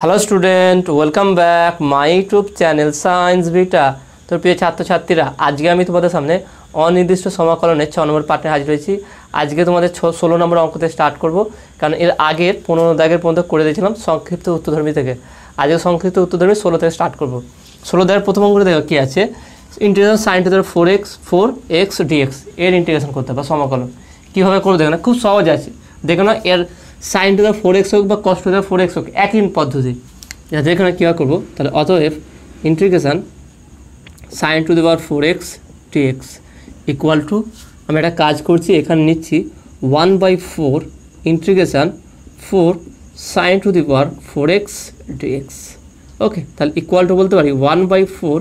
Hello student, welcome back my YouTube channel science vita. তো প্রিয় ছাত্রছাত্রীরা, আজকে আমি তোমাদের সামনে অনির্দিষ্ট সমাকলনের 6 নম্বর পাঠে হাজির হয়েছি। আজকে তোমাদের 16 নম্বর অঙ্কতে স্টার্ট করব, কারণ এর আগের 15 দাগের পর্যন্ত করে দিয়েছিলাম সংক্ষিপ্ত উত্তরধর্মী থেকে। আজকে সংক্ষিপ্ত উত্তরধর্মী 16 থেকে স্টার্ট করব। 16 দাগের প্রথম অঙ্কটা দেখো কী আছে, integration sine to the power 4x dx এর ইন্টিগ্রেশন করতে হবে বা সমাকলন কীভাবে করবো দেখো না, খুব সহজ আছে। দেখো না, এর sign to the power 4x হোক বা কস টু দি পাওয়ার 4x হোক, একই পদ্ধতি। যাতে এখানে কীভাবে করবো, তাহলে অতএব integration sine to the power 4x dx equal to, আমি একটা কাজ করছি, এখানে নিচ্ছি 1/4 integration 4 sine to the power 4x dx। Okay, তাহলে ইকুয়াল টু বলতে পারি 1/4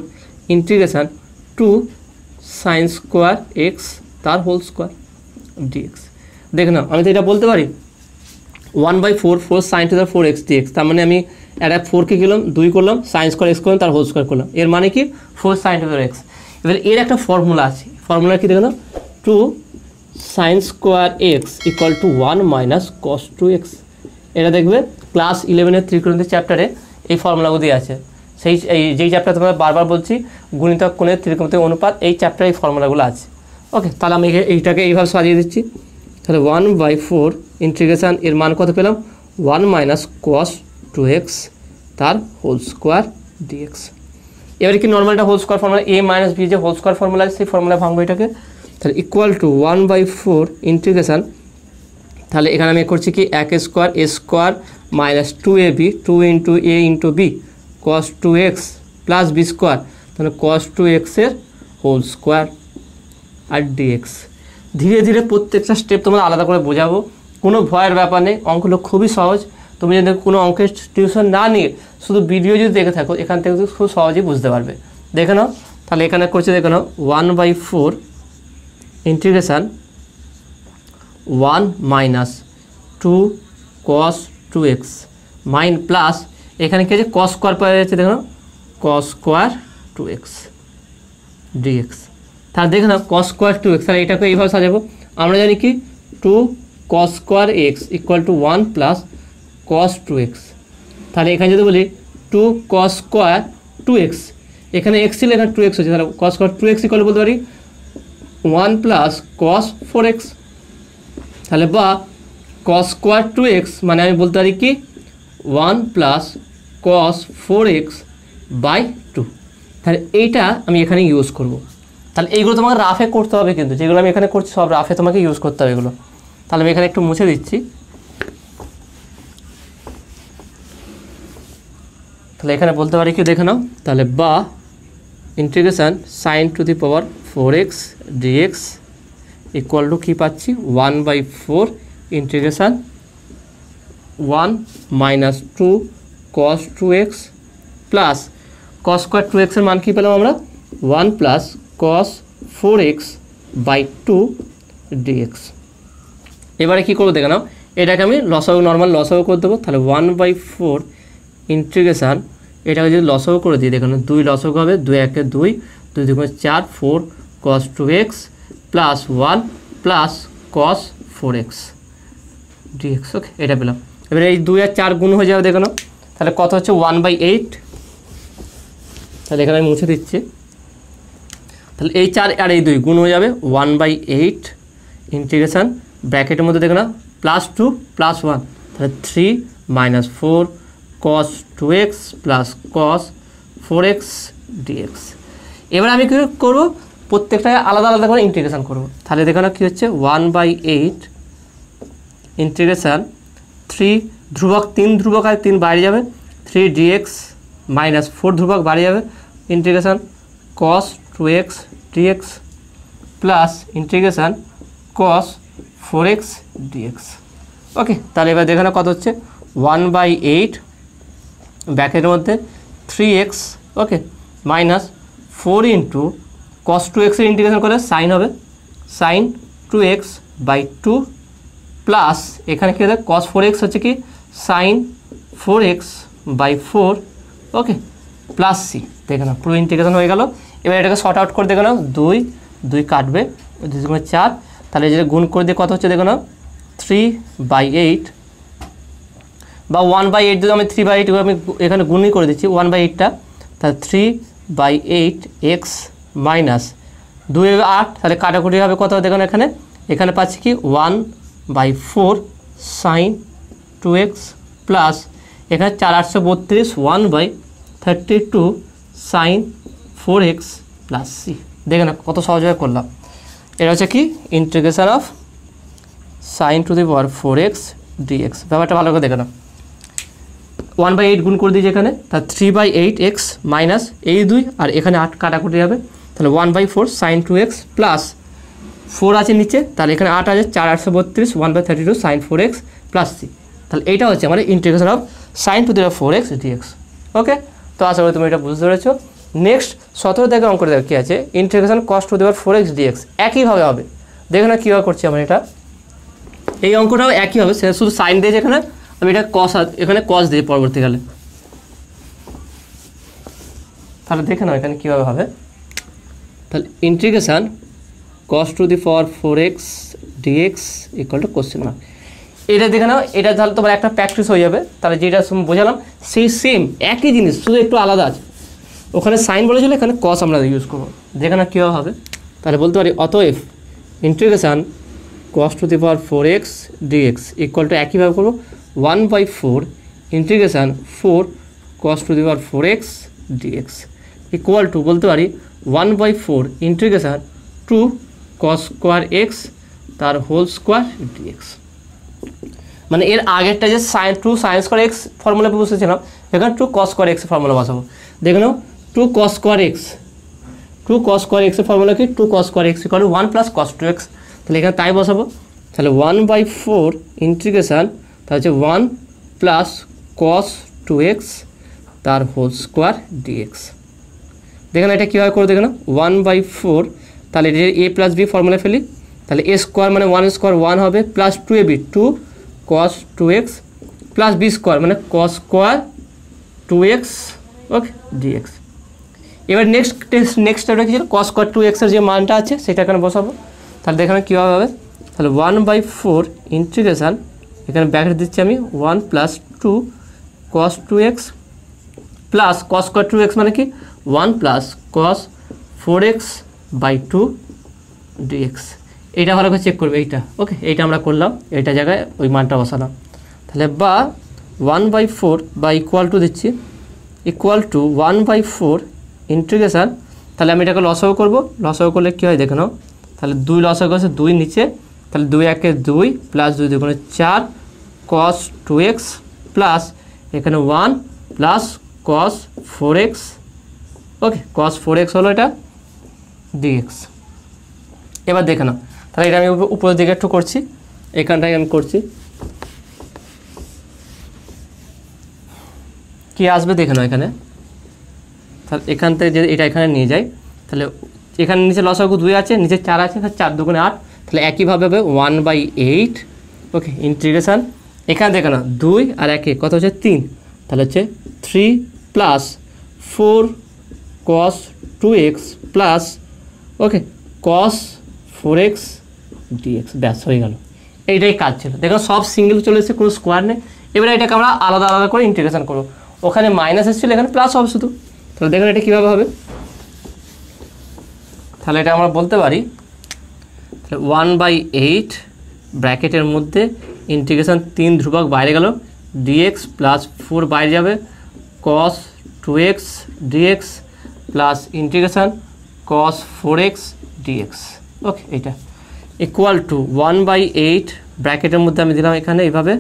ইন্টিগ্রেশন 2 সাইন স্কোয়ার এক্স তার হোল স্কোয়ার dx। দেখে নাও, আমি তো এটা বলতে পারি 1/4 sine to the power 4x dx, তার মানে আমি একটা 4কে গেলাম 2 করলাম, সাইন স্কোয়ার এক্স করলাম তার হোল স্কোয়ার করলাম, এর মানে কি 4 sine to the power x. এবার এর একটা ফর্মুলা আছে, ফর্মুলা কি দেখো না, 2 sine square x equal to 1 minus cos 2x। এটা দেখবে ক্লাস 11-এর ত্রিকোণমিতি চ্যাপ্টারে এই ফর্মুলাগুলো দিয়ে আছে। যেই চ্যাপ্টার তোমরা বারবার বলছি, গুণিতক কোণের ত্রিকোণমিতিক অনুপাত, এই চ্যাপ্টারে এই ফর্মুলাগুলো আছে। ওকে, তাহলে আমি এইটাকে এইভাবে সাজিয়ে দিচ্ছি। তাহলে 1/4 ইন্টিগ্রেশন, এর মান কত পেলাম 1 মাইনাস কস 2x তার হোল স্কোয়ার dx। এবারে কি নর্মালটা whole square formula, a minus B যে হোল স্কোয়ার ফর্মুলা আছে, সেই ফর্মুলা ভাঙবো এটাকে। তাহলে ইকুয়াল টু 1/4 ইন্টিগ্রেশন, তাহলে এখানে আমি করছি কি a square minus 2ab 2 into a into B cos 2x plus B square, তাহলে কস 2x এর হোল স্কোয়ার আর dx। ধীরে ধীরে প্রত্যেকটা স্টেপ তোমরা আলাদা করে বোঝাবো, কোনো ভয়ের ব্যাপার নেই, অঙ্কগুলো খুবই সহজ। তুমি যদি কোনো অঙ্কের টিউশন না নিয়ে শুধু ভিডিও যদি দেখে থাকো, এখান থেকে খুব সহজেই বুঝতে পারবে। দেখে নাও, তাহলে এখানে করছে দেখে নাও 1/4 integration 1 minus 2 cos 2x mine plus, এখানে কি আছে কস স্কোয়ার পাওয়া যাচ্ছে, দেখো না কস স্কোয়ার 2x dx। তাহলে দেখে নাও কস স্কোয়ার 2x, তাহলে এটাকে এইভাবে সাজাবো। আমরা জানি কি 2 কস square x equal to 1 plus cos 2x। তাহলে এখানে যদি বলি 2 কস স্কোয়ার 2x, এখানে x ছিল, এখানে 2x হচ্ছে, তাহলে কস স্কোয়ার 2x ইকুয়াল বলতে পারি 1 প্লাস কস 4x। তাহলে বা কস স্কোয়ার 2x মানে আমি বলতে পারি কি 1 প্লাস কস 4x বাই 2। তাহলে এইটা আমি এখানে ইউজ করব। তাহলে এইগুলো তোমাকে রাফে করতে হবে, কিন্তু যেগুলো আমি এখানে করছি সব রাফে তোমাকে ইউজ করতে হবে এগুলো। তাহলে আমি এখানে একটু মুছে দিচ্ছি। তাহলে এখানে বলতে পারি কি দেখে নাও, তাহলে বা integration sine to the power 4x dx equal to কী পাচ্ছি 1/4 integration 1 minus 2 cos 2x plus cos square 2x এর মান কী পেলাম আমরা 1 plus cos 4x by 2 dx। এবারে কী করবো দেখে নাও, এটাকে আমি লসাগু নর্মাল লসাগু করে দেবো। তাহলে 1/4 ইন্টিগ্রেশান, এটাকে যদি লসাগু করে দিই, দেখুন 2 লসাগু হবে, 2 1 2 2 2 4 4 cos 2x plus 1 plus cos 4x dx। ওকে, এটা পেলাম। এবারে এই 2 আর 4 গুণ হয়ে যাবে, দেখুন তাহলে কত হচ্ছে 1/8। তাহলে এখানে আমি মুছে দিচ্ছি। তাহলে এই 4 আর এই 2 গুণ হয়ে যাবে 1/8 ইন্টিগ্রেশান, ব্র্যাকেটের মধ্যে দেখো না প্লাস 2 প্লাস 1, তাহলে 3 minus 4 cos 2x plus cos 4x dx। এবার আমি কী করবো, প্রত্যেকটাকে আলাদা আলাদা করে ইন্টিগ্রেশান করবো। তাহলে দেখো না কী হচ্ছে 1/8 ইন্টিগ্রেশান 3 ধ্রুবক 3 ধ্রুবক আর 3 বাইরে যাবে, 3 dx মাইনাস 4 ধ্রুবক বাইরে যাবে, integration cos 2x dx plus integration cos 4x dx। Okay, তাহলে এবার দেখো না কত হচ্ছে 1/8 ব্র্যাকেটের মধ্যে 3x, ওকে, মাইনাস 4 ইন্টু cos 2x এর ইন্টিগ্রেশন করে সাইন হবে সাইন 2x বাই 2 প্লাস এখানে কী হবে cos 4x হচ্ছে কি sine 4x by 4, okay, plus C. দেখে নাও পুরো ইন্টিগ্রেশন হয়ে গেল। এবার এটাকে শর্ট আউট করে দেখে নাও, 2 2 কাটবে, 2 4, তাহলে যেটা গুণ করে দিয়ে কত হচ্ছে দেখো না 3/8 বা 1/8 যদি আমি 3/8 আমি এখানে গুণই করে দিচ্ছি 1/8টা, তাহলে 3/8 x মাইনাস 2/8, তাহলে কাটাকুটি হবে কত দেখুন এখানে পাচ্ছি কি 1/4 সাইন 2x প্লাস এখানে 4/832 1/32 সাইন 4x প্লাস সি। দেখে না কত সহজভাবে করলাম। এটা হচ্ছে কি integration of sign to the power 4x dx। ব্যাপারটা ভালো করে দেখে না, 1/8 গুণ করে দিয়েছি এখানে, তার 3/8x মাইনাস এই 2 আর এখানে 8 কাটাকুটি হবে, তাহলে 1/4 সাইন 2x প্লাস 4 আছে নিচে, তাহলে এখানে 8 আছে 4/832 1/32 সাইন 4x প্লাস সি। তাহলে এইটা হচ্ছে আমাদের integration of sign to the power 4x dx। ওকে, তো আশা করি তুমি এটা বুঝতে পেরেছো। নেক্সট 17 থেকে অঙ্কটা দেখো কী আছে, integration cos two the power 4x dx। একইভাবে হবে, দেখো না কীভাবে করছি আমরা এটা। এই অঙ্কটাও একই হবে, সেটা শুধু সাইন দিয়েছে এখানে, আমি এটা কস এখানে কস দিই পরবর্তীকালে। তাহলে দেখে নাও এখানে কীভাবে হবে। তাহলে integration cos to the power 4x dx equal to question mark. এটা দেখে নাও, এটা তাহলে তোমার একটা প্র্যাকটিস হয়ে যাবে। তাহলে যেটা বোঝালাম সেই সেম একই জিনিস, শুধু একটু আলাদা আছে। ওখানে সাইন বলেছিল, এখানে কস আমরা ইউজ করবো। দেখে না কীভাবে হবে, তাহলে বলতে পারি অতএব integration cos to the power 4x dx equal to একইভাবে করবো 1/4 integration 4 cos to the power 4x dx equal to বলতে পারি 1/4 ইন্টিগ্রেশন 2 cos স্কোয়ার x তার হোল স্কোয়ার dx। মানে এর আগেরটা যে two sine square x formula বসেছিলাম, এখানে 2 cos স্কোয়ার এক্স ফর্মুলা বসাবো। দেখে নাও 2 cos square x, 2 cos square এক্সের ফর্মুলা কি 2 cos square x equal to 1 plus cos 2x। তাহলে এখানে তাই বসাবো। তাহলে 1/4 ইন্টিগ্রেশন তাহলে হচ্ছে 1 প্লাস cos 2x তার হোল স্কোয়ার dx। দেখেন এটা কীভাবে করে দেখে না 1/4, তাহলে এটা a প্লাস বি ফর্মুলা ফেলি, তাহলে a স্কোয়ার মানে 1 স্কোয়ার 1 হবে plus 2ab 2 cos 2x plus b square মানে cos স্কোয়ার 2x ওকে dx। এবার নেক্সট স্টেপটা কী ছিল, cos স্কোয়ার 2x এর যে মানটা আছে সেটা এখানে বসাবো। তাহলে দেখেন কীভাবে হবে, তাহলে 1/4 ইন্টিগ্রেশন এখানে ব্র্যাকেট দিচ্ছি আমি 1 plus 2 cos 2x plus cos square 2x মানে কি 1 plus cos 4x by 2 dx। এইটা ভালো করে চেক করবে এইটা। ওকে, এইটা আমরা করলাম, এইটা জায়গায় ওই মানটা বসালাম। তাহলে বা 1/4 বা ইকুয়াল টু দিচ্ছি ইকুয়াল টু 1/4 ইন্টিগ্রেশন, তাহলে আমি এটাকে লসাগু করবো। লসাগু করলে কী হয় দেখে নাও, তাহলে 2 লসাগু আছে 2 নিচে, তাহলে 2 একে 2 প্লাস 2 দুগুণে 4 cos 2x প্লাস এখানে 1 প্লাস cos 4x ওকে cos 4x হলো এটা dx। এবার দেখে নাও, তাহলে এটা আমি উপরের দিকে একটু করছি, এখানটায় আমি করছি কি আসবে দেখে নাও এখানে। তাহলে এখান থেকে যদি এটা এখানে নিয়ে যাই, তাহলে এখানে নিচে লসাগু 2 আছে, নিচে 4 আছে, 4 দুগুণে 8, তাহলে একইভাবে হবে 1/8 ওকে ইন্টিগ্রেশন এখানে দেখে নাও 2 আর 1 কত হচ্ছে 3, তাহলে হচ্ছে 3 প্লাস 4 cos 2x প্লাস ওকে cos 4x dx। ব্যাস হয়ে গেল, এইটাই কাজ ছিল। দেখো সব সিঙ্গেল চলে এসেছে, কোনো স্কোয়ার নেই। এবারে এটাকে আমরা আলাদা আলাদা করে ইন্টিগ্রেশন করবো। ওখানে মাইনাস এসেছিলো, এখানে প্লাস হবে শুধু। তাহলে দেখুন এটা কীভাবে হবে, তাহলে এটা আমরা বলতে পারি 1/8 ব্র্যাকেটের মধ্যে ইন্টিগ্রেশন 3 ধ্রুবক বাইরে গেল dx প্লাস 4 বাইরে যাবে cos 2x dx plus integration cos 4x dx ওকে। এইটা ইকুয়াল টু 1/8 ব্র্যাকেটের মধ্যে আমি দিলাম এখানে এইভাবে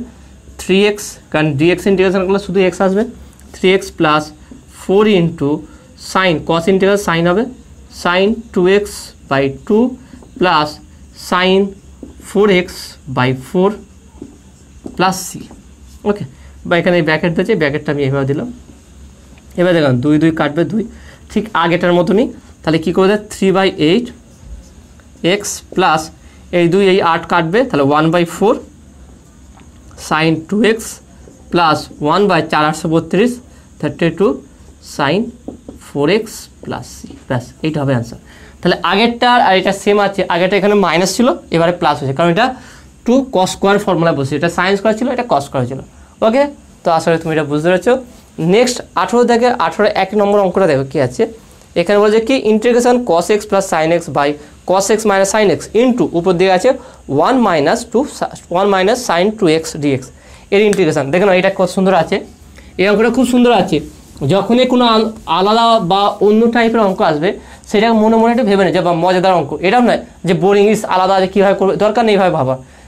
3x, কারণ dx ইন্টিগ্রেশন করলে শুধু x আসবে, 3x plus 4 into sine cos integration sine হবে sine 2x by 2 plus sine 4x by 4 plus C okay. বা এখানে এই ব্র্যাকেট দিয়েছে, ব্র্যাকেটটা আমি এইভাবে দিলাম। এবার দেখুন 2 2 কাটবে 2, ঠিক আগেটার মতনই। তাহলে কী করে দেয় 3/8 x প্লাস এই 2 এই 8 কাটবে, তাহলে 1/4 sine 2x plus 1/432 32 sine 4x plus C. ব্যাস এইটা হবে অ্যান্সার। তাহলে আগেরটার আর এটা সেম আছে, আগেরটা এখানে মাইনাস ছিল, এবারে প্লাস হয়েছে, কারণ এটা 2 cos স্কোয়ার ফর্মুলা বসে, এটা সাইন স্কোয়ার ছিল, এটা cos স্কোয়ার ছিল ওকে। তো আসলে তুমি এটা বুঝতে পেরেছো। নেক্সট 18 থেকে 18 এক নম্বর অঙ্কটা দেখো কী আছে। এখানে বলছে কি integration cos x plus sine x by cos x minus sine x into উপর দিকে আছে 1 মাইনাস সাইন 2x dx এর ইন্টিগ্রেশন। দেখো না এটা কত সুন্দর আছে, এই অঙ্কটা খুব সুন্দর আছে। যখনই কোনো আলাদা বা অন্য টাইপের অঙ্ক আসবে সেটাকে মনে মনে একটু ভেবে নেয় বা মজাদার অঙ্ক, এটাও নয় যে বোরিং ইস আলাদা আছে কীভাবে করবে, দরকার নেই এইভাবে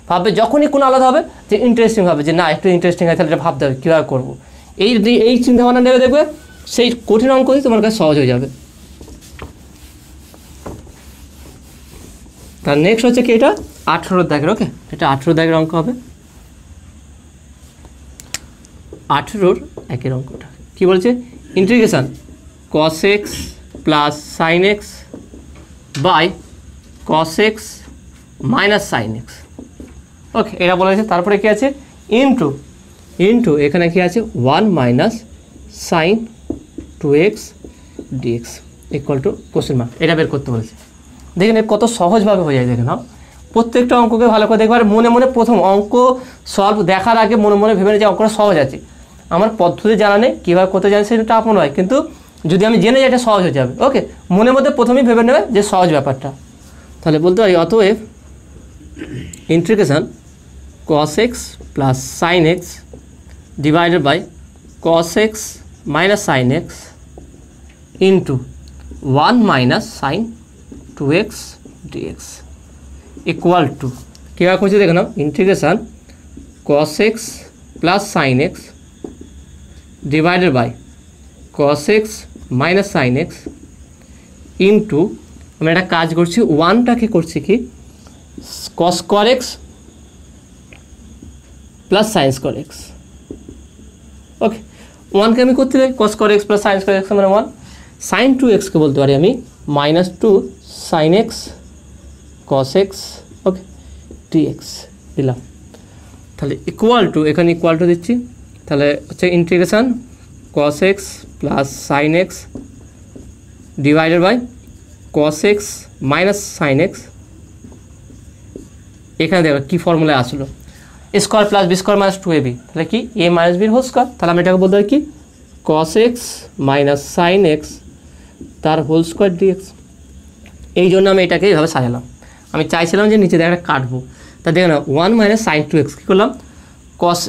ভাববে। যখনই কোনো আলাদা হবে যে ইন্টারেস্টিং হবে, যে না একটু ইন্টারেস্টিং আছে তাহলে এটা ভাবতে হবে কীভাবে করবো। এই চিন্তাভাবনা নেবে, দেখবে সেই কঠিন অঙ্কই তোমার কাছে সহজ হয়ে যাবে। তার নেক্সট হচ্ছে কি এটা 18 দাগের, ওকে এটা 18 দাগের অঙ্ক হবে। 18 একের অঙ্কটা কী বলছে, integration cos x plus sine x by cos x minus sine x, okay এটা বলা হয়েছে। তারপরে কী আছে ইন্টু এখানে কি আছে 1 minus sine 2x dx equal to question mark, এটা বের করতে বলেছে। দেখেন কত সহজভাবে হয়ে যায়। দেখেন প্রত্যেকটা অঙ্ককে ভালো করে দেখবার, মনে মনে প্রথম অঙ্ক সলভ দেখার আগে মনে মনে ভেবে যে অঙ্কটা সহজ আছে। আমার পদ্ধতি জানা নেই, কীভাবে করতে জানি সেটা আপন হয়, কিন্তু যদি আমি জেনে যাই এটা সহজ হয়ে যাবে। ওকে মনের মধ্যে প্রথমেই ভেবে নেবে যে সহজ ব্যাপারটা, তাহলে বলতে পারি অতএব integration cos x plus sine x divided by cos x minus sine x into 1 minus sine 2x dx equal to কীভাবে করছি দেখে নাও, integration cos x plus sine x divided by cos x minus sine x into আমরা একটা কাজ করছি, ওয়ানটাকে করছি কি cos square x plus sine square x, okay ওয়ানকে আমি করতে পারি cos square x plus sine square x মানে 1, সাইন 2xকে বলতে পারি আমি -2 sine x cos x, okay dx দিলাম। তাহলে ইকুয়াল টু এখানে ইকুয়াল টু দিচ্ছি, তাহলে হচ্ছে integration cos x plus sine x divided by cos x minus sine x. এখানে দেখো কী ফর্মুলায় আসলো, a square plus B square minus 2ab, তাহলে কি a মাইনাস বির হোল স্কোয়ার। তাহলে আমি এটাকে বলতে পারি কি cos x minus sine x তার হোল স্কোয়ার dx। এই জন্য আমি এটাকে এইভাবে সাজালাম। আমি চাইছিলাম যে নিচে দেখা কাটবো, তা দেখে না 1 মাইনাস সাইন 2x কী করলাম, cos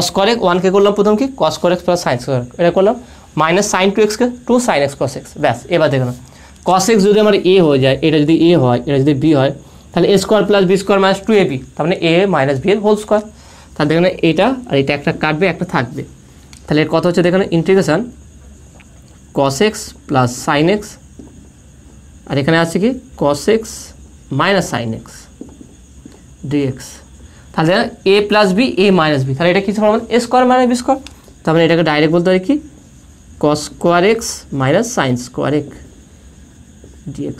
স্কোয়ার এক্স 1কে করলাম প্রথম কি cos square x plus sine square, এটা করলাম মাইনাস সাইন 2xকে 2 সাইন এক্স cos x, ব্যাস। এবার দেখে না cos x যদি আমার a হয়ে যায়, এটা যদি a হয়, এটা যদি b হয়, তাহলে a square plus B square minus 2ab, তার মানে a মাইনাস বি এর হোল স্কোয়ার। তাহলে দেখেন এটা আর এটা একটা কাটবে, একটা থাকবে। তাহলে এর কথা হচ্ছে দেখেন integration cos x plus sine x, আর এখানে আছে কি cos x minus sine x dx। তাহলে a plus B a minus B, তাহলে এটা কিছু formula a square minus B square, তার মানে এটাকে ডাইরেক্ট বলতে পারি কি cos square x minus sine square x dx।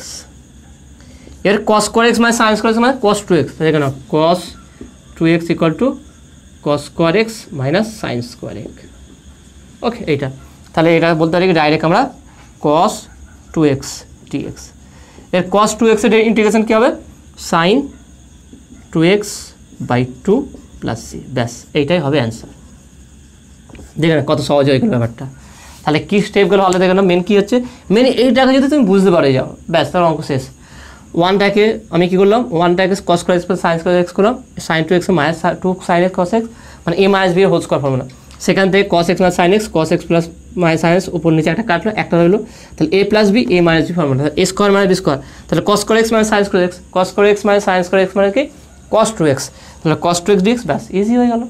এর cos square x minus sine square x মানে cos 2x, দেখে নাও cos 2x equal to cos square x minus sine square x, okay এইটা। তাহলে এটা বলতে পারি ডাইরেক্ট আমরা cos 2x dx। এর cos 2x এর ইন্টিগ্রেশন কী হবে, sine 2x by 2 plus c, ব্যাস এইটাই হবে অ্যান্সার। দেখেন কত সহজ হয়ে গেল ব্যাপারটা। তাহলে কী স্টেপগুলো হলে দেখেন মেন কী হচ্ছে, মেন এইটাকে যদি তুমি বুঝতে পারে যাও, ব্যাস তার অঙ্ক শেষ। ওয়ানটাকে আমি কী করলাম, ওয়ানটাকে cos square x plus sine square x করলাম, sine 2x minus 2 sine x cos x মানে a মাইনাস বি এর হোল স্কোয়ার ফর্মুলা। সেখান থেকে cos x minus sine x, cos x plus minus sine x, উপর নিচে একটা কাটলো, একটা রইলো, তাহলে a plus B a minus B formula, a square minus B square, তাহলে cos square x minus sine square x, cos square x minus sine square x মানে কি cos 2x, তাহলে cos 2x dx, ব্যাস easy হয়ে গেল।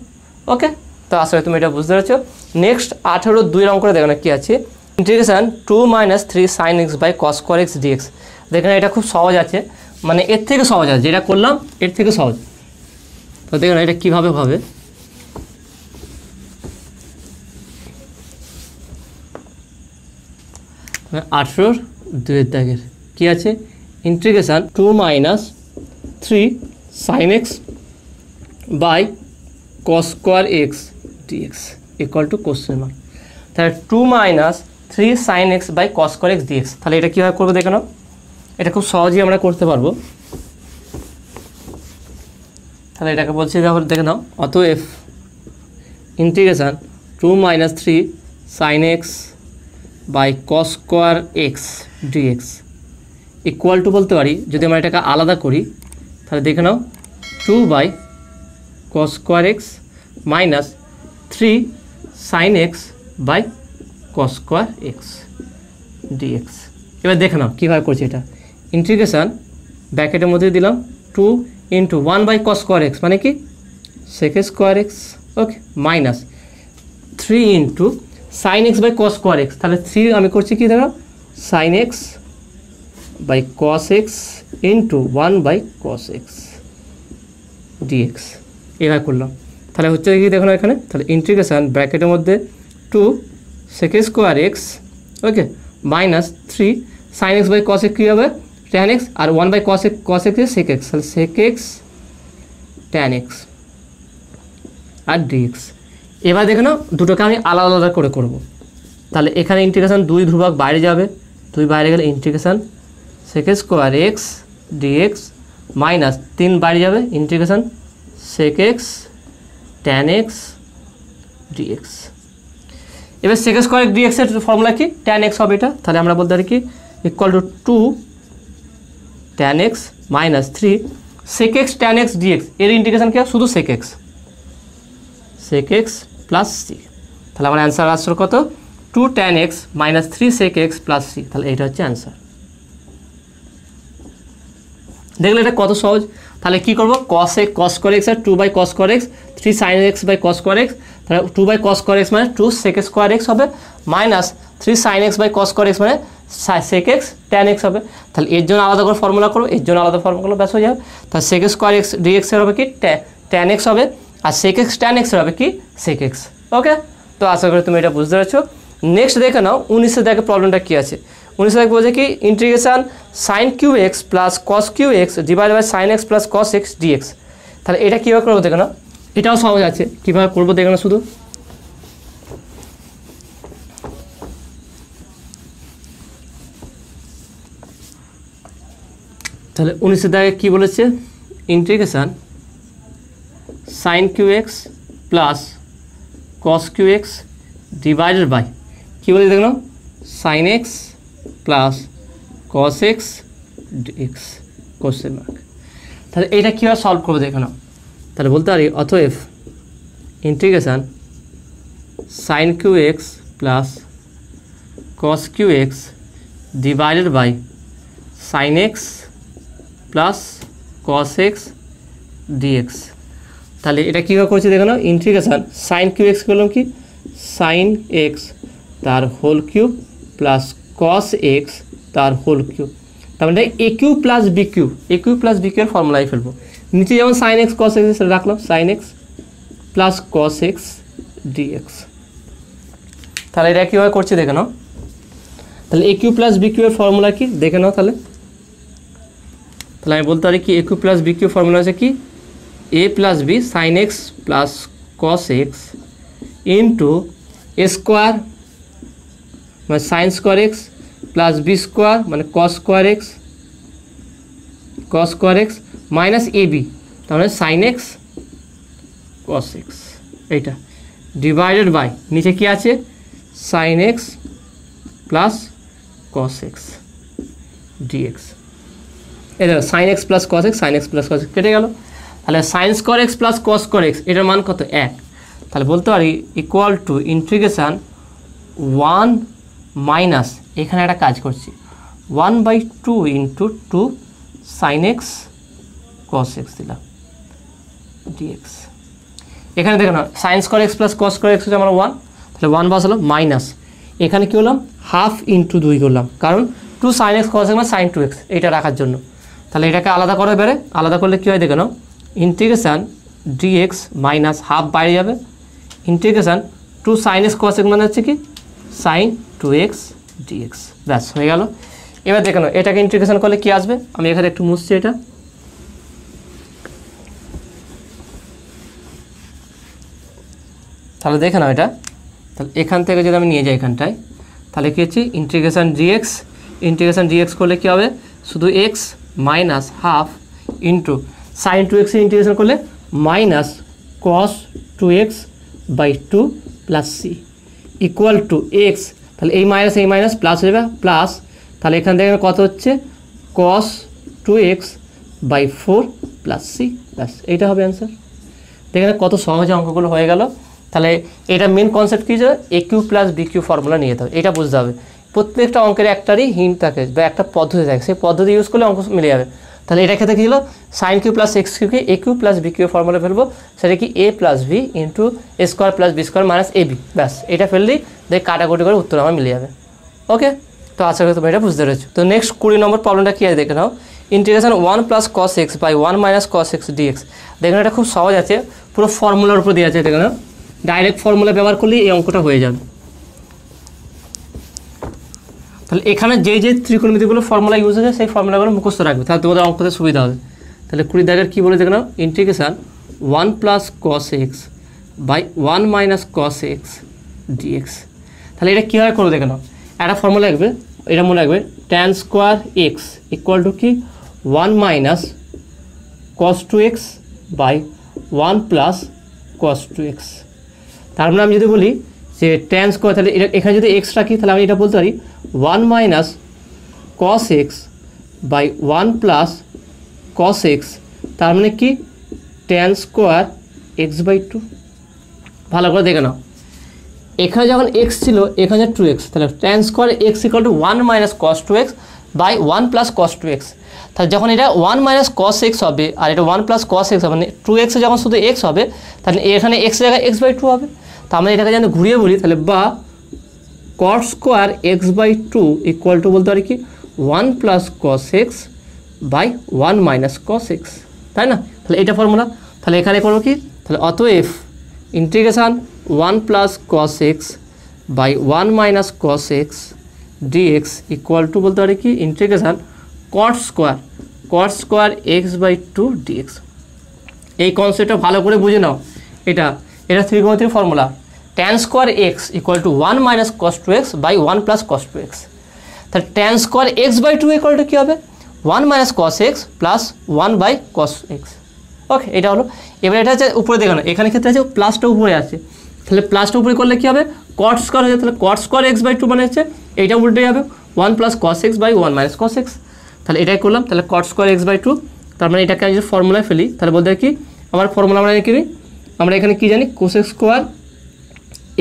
ওকে তো আসলে তুমি এটা বুঝতে পারছো। নেক্সট 18 অঙ্কটা দেখো না কী আছে, integration 2 minus 3 sine x by cos square x dx। দেখেন এটা খুব সহজ আছে, মানে এর থেকে সহজ আছে, যেটা করলাম এর থেকে সহজ। তো দেখুন এটা কীভাবে হবে, আঠেরোর 2 দাগের কী আছে, integration 2 minus 3 sine x by cos square x dx equal to question mark. তাহলে 2 minus 3 sine x by cos square x dx, তাহলে এটা কীভাবে করবো দেখে নাও, এটা খুব সহজেই আমরা করতে পারবো। তাহলে এটাকে বলছি দেখে নাও, অতএব integration 2 minus 3 sine x by cos square x dx equal to বলতে পারি, যদি আমরা এটাকে আলাদা করি তাহলে দেখে নাও 2 by cos square x minus 3 sine x by cos square x dx. এবার দেখে নাও কীভাবে করছি এটা। ইন্টিগ্রেশান ব্র্যাকেটের মধ্যে দিলাম 2 into 1 by cos square x মানে কি sec square x, okay, minus 3 into sine x by cos square x, তাহলে 3 আমি করছি কি দেখো sine x by cos x into 1 by cos x dx. এভাবে করলাম, তাহলে হচ্ছে কি দেখো না এখানে, তাহলে ইন্টিগ্রেশান ব্র্যাকেটের মধ্যে 2 sec square x, okay, minus 3 sine x by cos x কী হবে ট্যান এক্স, আর 1 by cos x sec x, তাহলে সেক এক্স ট্যান এক্স আর ডিএক্স। এবার দেখে নাও দুটোকে আমি আলাদা আলাদা করে করব। তাহলে এখানে ইন্টিগ্রেশান 2 ধ্রুবক বাইরে যাবে, 2 বাইরে গেলে integration sec square x dx minus 3 বাইরে যাবে integration sec x tan x dx. এবার সেক স্কোয়ার এক্স ডিএক্সের ফর্মুলা কি ট্যান এক্স হবে এটা, তাহলে আমরা বলতে পারি কি equal to 2 tan x minus 3 sec x tan x dx, এর ইন্টিগ্রেশান কি শুধু সেক এক্স প্লাস সি। তাহলে আমার অ্যান্সার আসছে কত 2 tan x minus 3 sec x plus c, তাহলে এইটা হচ্ছে অ্যান্সার। দেখলে এটা কত সহজ। তাহলে কী করবো কস স্কোয়ার এক্স আর 2 by cos square x 3 sine x by cos square x, তাহলে 2 বাই কস স্কোয়ার এক্স মানে 2 সেক স্কোয়ার এক্স হবে minus 3 sine x by cos square x মানে সেক এক্স ট্যান এক্স হবে। তাহলে এর জন্য আলাদা করে ফর্মুলা করবো, এর জন্য আলাদা ফর্মুলা করবো, ব্যাস হয়ে যাবে। তাহলে সেক স্কোয়ার এক্স ডিএক্সের হবে কি ট্যান এক্স হবে, আর সেক এক্স ট্যান এক্সের হবে কি সেক এক্স। ওকে, তো আশা করি তুমি এটা বুঝতে পারছো। নেক্সট দেখে নাও 19 দেখে প্রবলেমটা কী আছে। 19 দেখে বলছে কি integration sine Q x plus cos Q x divide by sine x plus cos x dx. তাহলে এটা কীভাবে করবো দেখে নাও, এটাও সহজ আছে, কীভাবে করবো দেখে নাও শুধু। তাহলে 19 দেখে কী বলেছে integration sine Q x plus cos Q x divided by কী বলে দেখো sine x plus cos x d x question mark. তাহলে এইটা কীভাবে সলভ করবো দেখো নাও। তাহলে বলতে পারি অতএব integration sine Q x plus cos Q x divided by sine x plus cos x dx. তাহলে এটা কীভাবে করছি দেখো নাও, ইন্টিগ্রেশান সাইন কিউ এক্স করলাম কি সাইন এক্স তার whole cube plus cos x তার হোল কিউব, তার মানে a Q plus B cube, a Q plus B Q এর ফর্মুলাই ফেলবো। নিচে যেমন সাইন এক্স কস এক্স সেটা রাখলাম sine x plus cos x dx. তাহলে এটা কীভাবে করছি দেখে নাও। তাহলে A Q plus B Q এর ফর্মুলা কি দেখে নাও। তাহলে আমি বলতে পারি কি A Q plus B Q formula আছে কি A plus B sine x plus cos x into A square মানে sine square x plus B square মানে cos square x minus A B তার মানে সাইন এক্স কস এক্স, এইটা divided by নিচে কি আছে sine x plus cos x dx. এই দেখো sine x plus cos x, sine x plus cos x কেটে গেল। তাহলে sine square x plus cos square x এটার মান কত 1। তাহলে বলতে পারি ইকুয়াল টু ইন্টিগ্রেশান 1 মাইনাস এখানে একটা কাজ করছি 1/2 into 2 sine x cos x দিলাম ডিএক্স। এখানে দেখো না sign square x plus cos square x হচ্ছে আমার 1, তাহলে 1 বসালো মাইনাস এখানে কী করলাম হাফ ইন্টু 2 করলাম, কারণ 2 সাইন এক্স কস এক্স মানে সাইন 2x এইটা রাখার জন্য। তাহলে এটাকে আলাদা করে বেড়ে আলাদা করলে কী হয় দেখে নাও ইন্টিগ্রেশান ডিএক্স মাইনাস হাফ বাইরে যাবে integration 2 sine x cos x মানে হচ্ছে কি সাইন 2x ডিএক্স, ব্যাস হয়ে গেল। এবার দেখে নাও এটাকে ইন্টিগ্রেশন করলে কি আসবে, আমি এখানে একটু মুছছি এটা। তাহলে দেখে নাও এটা, তাহলে এখান থেকে যদি আমি নিয়ে যাই এখানটায় তাহলে কী হচ্ছে ইন্টিগ্রেশন ডিএক্স করলে কী হবে শুধু x minus half into sine 2x integration করলে minus cos 2x/2 plus C equal to x, তাহলে এই মাইনাস প্লাস হয়ে যাবে প্লাস, তাহলে এখান থেকে কত হচ্ছে কস 2x বাই 4 প্লাস সি, ব্যাস এইটা হবে অ্যান্সার। দেখেন কত সহজে অঙ্কগুলো হয়ে গেল। তাহলে এটা মেন কনসেপ্ট কী যে A Q plus B Q formula নিয়ে যেতে হবে, এটা বুঝতে হবে। প্রত্যেকটা অঙ্কের একটারই হিন্ট থাকে বা একটা পদ্ধতি থাকে, সেই পদ্ধতি ইউজ করলে অঙ্ক মিলে যাবে। তাহলে এটা ক্ষেত্রে কী ছিল সাইন কিউ প্লাস এক্স কিউকে A Q plus B Q formula ফেলবো, সেটা কি A plus B into A square plus B square minus A B, ব্যাস এটা ফেললেই দেখ কাটাকুটি করে উত্তর আমার মিলে যাবে। ওকে, তো আশা করি তুমি এটা বুঝতে পেরেছো। তো নেক্সট 20 নম্বর প্রবলেমটা কী আছে দেখে নাও, integration 1 plus cos x by 1 minus cos x d x. দেখুন এটা খুব সহজ আছে, পুরো ফর্মুলার উপর দিয়ে আছে, দেখে নাও ডাইরেক্ট ফর্মুলা ব্যবহার করলেই এই অঙ্কটা হয়ে যাবে। তাহলে এখানে যে ত্রিকোণমিতিগুলো ফর্মুলা ইউজ হয়েছে সেই ফর্মুলাগুলো মুখস্থ রাখবে, তাহলে তোমাদের অঙ্কতে সুবিধা হবে। তাহলে 20 দাগের কী বলে দেখে নাও, integration 1 plus cos x by 1 minus cos x dx. তাহলে এটা কীভাবে করবো দেখে নাও, একটা ফর্মুলা রাখবে, এটা মনে রাখবে tan square x equal to কি 1 minus cos 2x by 1 plus cos 2x। তার মানে আমি যদি বলি যে ট্যান স্কোয়ার, তাহলে এটা এখানে যদি এক্স রাখি তাহলে আমি এটা বলতে পারি 1 minus cos x by 1 plus cos x, তার মানে কি ট্যান স্কোয়ার এক্স বাই 2। ভালো করে দেখে নাও, এখানে যখন এক্স ছিল এখানে 2x, তাহলে tan square x equal to 1 minus cos 2x by 1 plus cos 2x। তাহলে যখন এটা 1 মাইনাস কস এক্স হবে আর এটা 1 প্লাস কস এক্স হবে, মানে 2x যখন শুধু এক্স হবে তাহলে এখানে এক্স জায়গায় এক্স বাই 2 হবে। তার মানে এটাকে যদি ঘুরিয়ে বলি তাহলে বা cos square x by 2 equal to বলতে পারি কি 1 plus cos x by 1 minus cos x, তাই না? তাহলে এটা ফর্মুলা, তাহলে এখানে করবো কি, তাহলে অতএব integration 1 plus cos x by 1 minus cos x dx equal to বলতে পারি কি integration cot square x by 2 d x. এই কনসেপ্টটা ভালো করে বুঝে নাও, এটা ত্রিকোণমিতির formula tan square x equal to 1 minus cos 2x by 1 plus cos 2x। তাহলে tan square x by 2 equal to কী হবে 1 minus cos x plus 1 by cos x. Okay, এটা হলো। এবার এটা হচ্ছে উপরে দেখানো, এখানে ক্ষেত্রে আছে প্লাসটা উপরে আছে, তাহলে প্লাসটা উপরে করলে কী হবে কট স্কোয়ার হয়ে যাবে, তাহলে কট স্কোয়ার এক্স বাই 2 মানে হচ্ছে এইটা উল্টে যাবে 1 plus cos x by 1 minus cos x. তাহলে এটাই করলাম, তাহলে কট স্কোয়ার এক্স বাই 2, তার মানে এটাকে আমি যদি ফর্মুলায় ফেলি তাহলে বলতে কি আমার ফর্মুলা আমরা কি আমরা এখানে কী জানি cosec square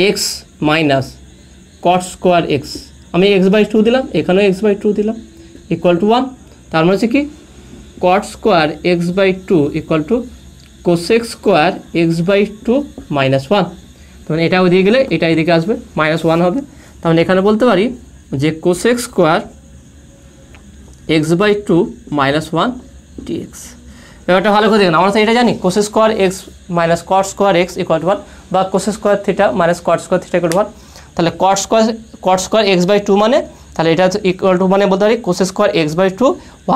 x minus cot square x, আমি এক্স বাই 2 দিলাম, এখানেও এক্স বাই 2 দিলাম ইকুয়াল টু 1, তার মানে হচ্ছে কি cot square x by 2 equal to cosec square x by 2 minus 1। তখন এটা ওদিকে গেলে এটা এদিকে আসবে মাইনাস 1 হবে, তাহলে এখানে বলতে পারি যে cosec square x by 2 minus 1 dx. ব্যাপারটা ভালো করে দেখুন, আমরা তো এটা জানি cosec square x minus cot square x equal to 1 বা cosec square theta minus cot square theta equal to 1। তাহলে কট স্কোয়ার এক্স বাই 2 মানে তাহলে এটা ইকুয়াল টু মানে বলতে পারি কোসেক স্কোয়ার এক্স বাই 2,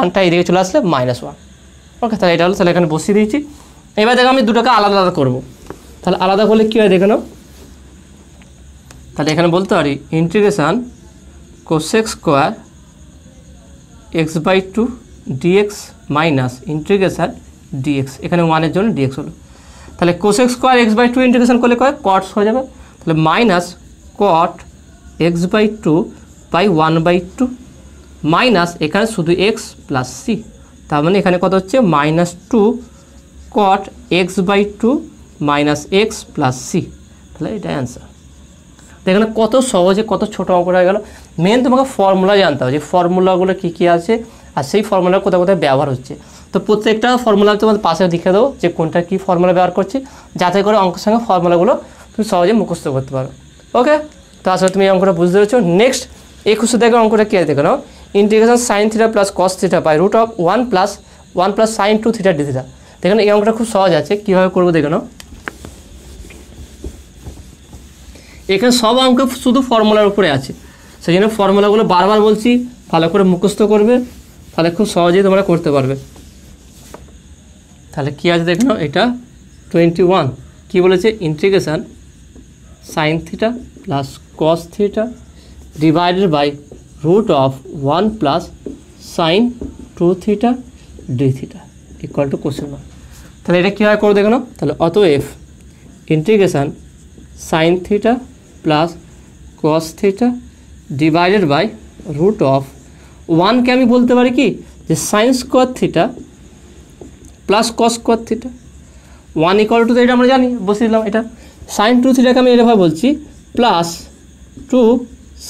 1টা এদিকে চলে আসলে মাইনাস 1। ওকে, তাহলে এটা হলো, তাহলে এখানে বসিয়ে দিয়েছি। এবার দেখো আমি দুটোকে আলাদা আলাদা করবো, তাহলে আলাদা করলে কী হয় দেখে নাও, তাহলে এখানে বলতে পারি integration cosec square x by 2 dx minus integration dx, এখানে 1-এর জন্য ডিএক্স হলো। তাহলে cosec square x by 2 integration করলে কয় কটস হয়ে যাবে, তাহলে minus cot x by 2 by 1/2 minus এখানে শুধু এক্স প্লাস সি, তার মানে এখানে কত হচ্ছে minus 2 cot x by 2 minus x plus c. তাহলে এটা অ্যান্সার। দেখেন কত সহজে কত ছোটো অঙ্ক হয়ে গেল। মেন তোমাকে ফর্মুলা জানতে হবে যে ফর্মুলাগুলো কী কী আছে আর সেই ফর্মুলা কোথায় কোথায় ব্যবহার হচ্ছে। তো প্রত্যেকটা ফর্মুলা তোমাদের পাশে লিখে দেবো যে কোনটা কী ফর্মুলা ব্যবহার করছি, যাতে করে অঙ্কের সঙ্গে ফর্মুলাগুলো তুমি সহজে মুখস্থ করতে পারো। ওকে, তো আসলে তুমি এই অঙ্কটা বুঝতে পেরেছো। নেক্সট 21 দেখো অঙ্কটা কী আছে দেখো নাও, integration sine theta plus cos theta by root of 1 plus sine 2 theta D theta. দেখুন এই অঙ্কটা খুব সহজ আছে, কীভাবে করবো দেখো নাও। এখানে সব অঙ্ক শুধু ফর্মুলার উপরে আছে, সেই জন্য ফর্মুলাগুলো বারবার বলছি ভালো করে মুখস্থ করবে, তাহলে খুব সহজেই তোমরা করতে পারবে। তাহলে কী আছে দেখো এটা 21 কী বলেছে, integration sine theta plus cos theta divided by root of 1 plus sine 2 theta D theta equal to cosec. তাহলে এটা কীভাবে করবো দেখো না, তাহলে অতএব integration sine theta plus cos theta divided by root of 1কে আমি বলতে পারি কি যে sine square theta plus cos square theta 1 equal to, এটা আমরা জানি, বসে দিলাম। এটা সাইন 2 থিটাকে আমি এভাবে বলছি plus 2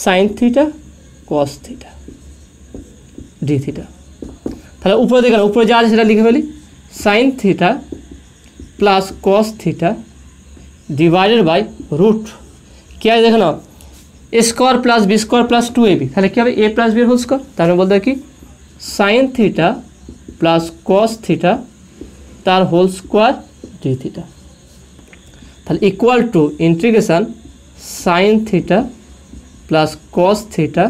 sine theta cos theta D theta. তাহলে উপরে দেখেন, উপরে যা আছে সেটা লিখে ফেলি, sine theta plus cos theta divided by root কী আছে দেখে নাও, A square plus B square plus 2ab। তাহলে কী হবে, A plus B whole square. তাহলে বলতে কি sine theta plus cos theta তার হোল স্কোয়ার ডি থিটা। তাহলে equal to integration sine theta plus cos theta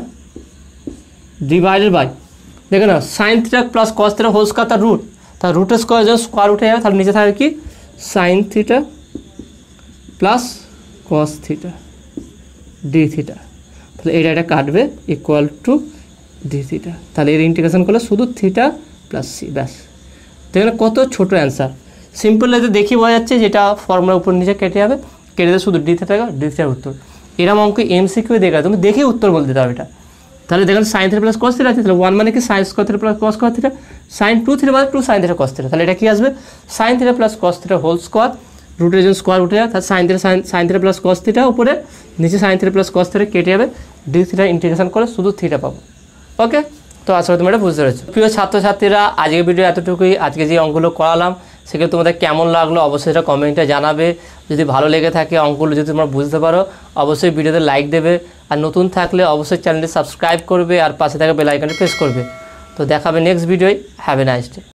divided by, দেখে না sine theta plus cos theta whole square তার root, তার রুটের স্কোয়ার যখন স্কোয়ার উঠে যাবে তাহলে নিচে থাকে কি sine theta plus cos theta D theta. তাহলে এটা কাটবে ইকুয়াল টু ডি থিটা। তাহলে এর ইন্টিগ্রেশন করলে শুধু থিটা প্লাস সি, ব্যাস। দেখেন কত ছোটো অ্যান্সার, সিম্পল এতে দেখি বোঝা যাচ্ছে যেটা ফর্মুলার উপর নিচে কেটে যাবে, কেটে দেবে শুধু ডি থিটার উত্তর। এরকম অঙ্ক এমসিকিউ দেখা তুমি দেখে উত্তর বলতে দিতে হবে এটা। তাহলে দেখেন sine theta plus cos theta আছে, তাহলে 1 মানে কি sine square theta plus cos square theta, sine 2 theta মানে 2 সাইন থিটা কস থিটা। তাহলে এটা কি আসবে, sine theta plus cos theta whole square, রুটের জন্য স্কোয়ার উঠে যায়, তাহলে sine theta plus cos theta উপরে, নিচে sine theta plus cos theta কেটে যাবে, ডি থিটা ইন্টিগ্রেশন করে শুধু থিটা পাবো। ওকে, তো আসলে তুমি এটা বুঝতে পেরেছো। প্রিয় ছাত্রছাত্রীরা, আজকের ভিডিও এতটুকুই। আজকে যে অঙ্কগুলো করালাম সেগুলো তোমাদের কেমন লাগলো অবশ্যই এটা কমেন্টে জানাবে। যদি ভালো লেগে থাকে অঙ্কগুলো যদি তোমরা বুঝতে পারো অবশ্যই ভিডিওতে লাইক দেবে, আর নতুন থাকলে অবশ্যই চ্যানেলটি সাবস্ক্রাইব করবে আর পাশে থাকা বেল আইকনটি প্রেস করবে। তো দেখাবে নেক্সট ভিডিওয়। Have a nice day.